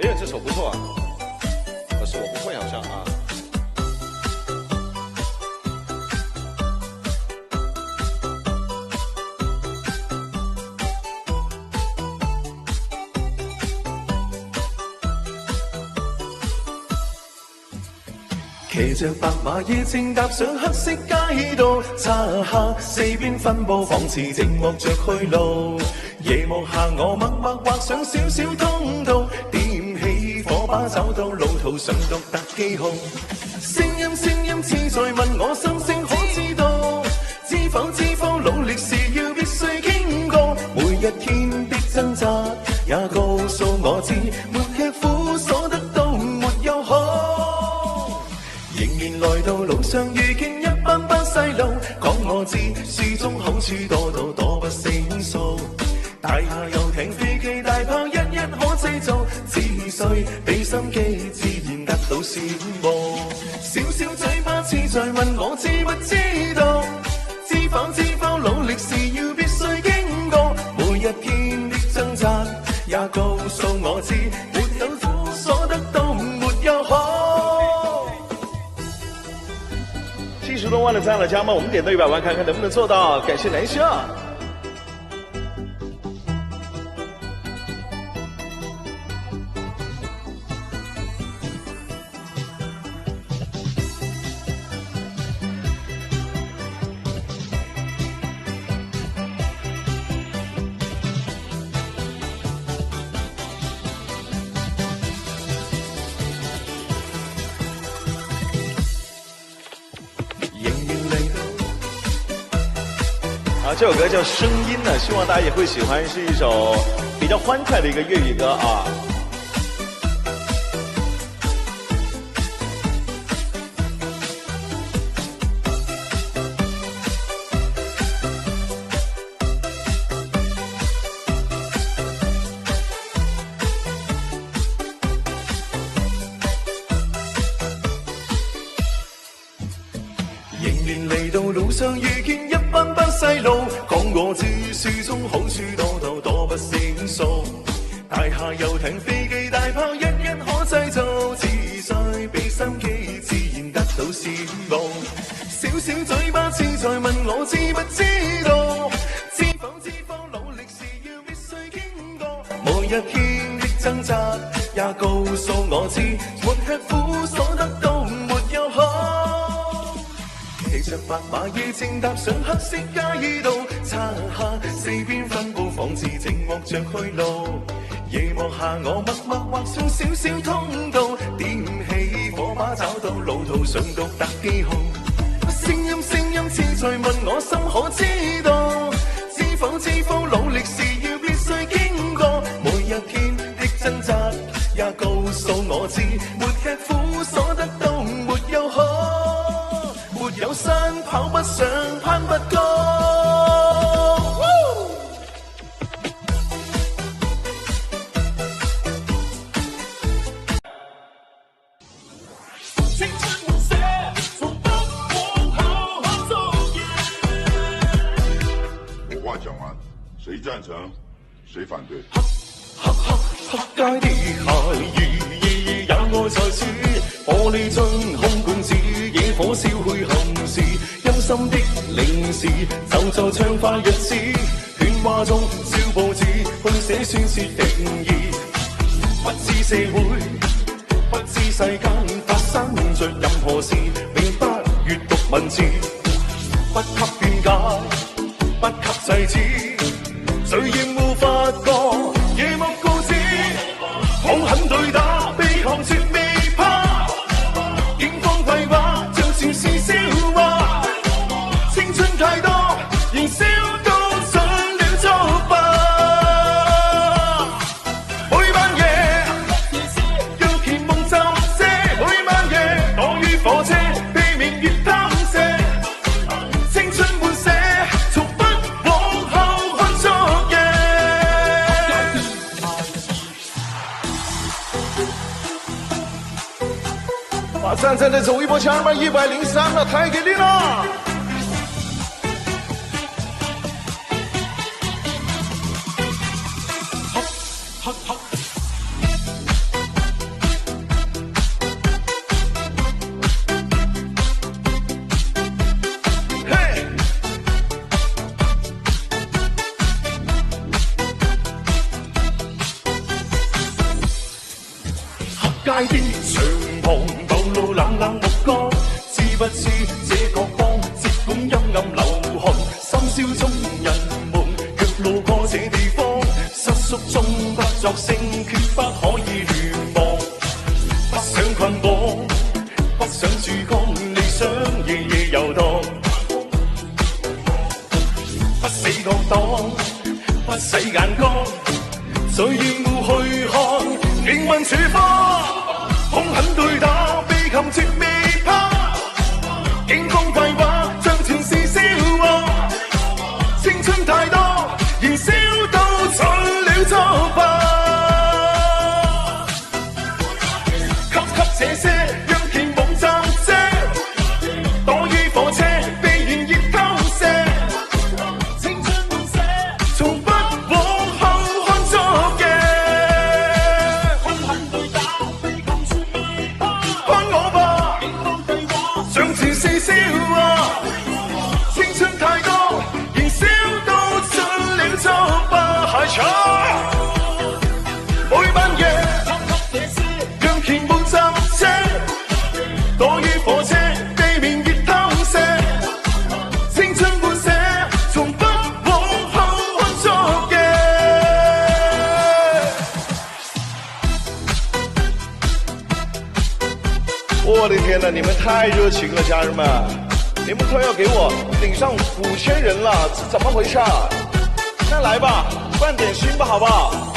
哎呀，这首不错啊，可是我不会好像啊。騎着白馬夜正踏上黑色街道，漆黑四邊分佈，仿似靜默着去路。夜幕下我默默畫上小小通道，點起火把找到路途上獨特記號。聲音似在問我心聲可知道，知否努力是要必須經過，每一天的掙扎也告訴我知，沒吃苦所得到沒有好。仍然來到路上遇見一班細路，講我知書中好處多到多不勝數。大廈遊艇飛機大炮一可製造，只需俾心機自然得到羨慕。小小嘴巴似在問我知不知道，知否努力是要必須經過，每一天的掙扎也告訴我知，沒有苦所得到沒有好。70多萬的這樣的加碼，我們點到100萬，看看能不能做到。感謝南下。这首歌叫《聲音》呢，希望大家也會喜歡，是一首比較歡快的一個粵語歌啊。仍然嚟到路上遇見一班細路，講我知書中好處多到多不勝數。大廈遊艇飛機大炮一可製造，只需俾心機自然得到羨慕。小小嘴巴似在問我知不知道，知否努力是要必須經過，每一天的掙扎也告訴我知，沒吃苦所得到沒有好。騎着白馬夜正踏上黑色街道，漆黑四邊分佈，仿似靜默着去路。夜幕下我默默畫上小小通道，點起火把找到路途上獨特記號。聲音似在問我心可知道，知否努力是要必須經過，每一天的掙扎也告訴我知，沒吃苦所得到沒有好，沒有山跑不上攀不高。我話講完，誰贊成，誰反對？黑街的鞋兒也愛在此，玻璃樽空罐子，野火燒去憾事，陰森的零時就暢快日子，喧嘩中燒報紙去寫宣泄定義，不知社會不知世間發生着任何事，永不閱讀文字，不給辯解，不給制止，誰厭惡發覺夜幕告知，兇狠對打，被抗絕未怕，警方跪話像全是笑話，青春太多，燃燒都上了作罷。每晚夜讓甜夢浸瀉，每晚夜躲於火車，避免越貪瀉，青春滿瀉，從不往後看昨夜。马上再来走一波枪吧，103了，太给力了！大地長旁暴露冷冷目光，知不知這個方接管陰暗流汗，深宵中人們若路過這地方，失宿中不作聲，決不可以亂放。不想捆綁，不想珠江，理想夜夜遊蕩。不死角擋，不洗眼光，在厭惡去看靈魂處花，兇狠對打，被擒絕未怕，驚風廢話，像全是笑話，青春太多，燃燒到盡了作罷。給這些讓甜夢暫借，躲於火車，被炎熱偷射，青春滿瀉，從不往後看足嘅。兇狠對打，被擒絕未怕，看我吧，警方對話，像全是笑話，青春太多，燃燒到盡了作罷。下場每晚夜，讓甜夢暫借，躲於火車，地面熱偷射，青春滿瀉，從不往後看足嘅。我的天哪，你们太热情了，家人们！你们快要给我顶上5000人了，这怎么回事？那来吧，换点心吧，好不好？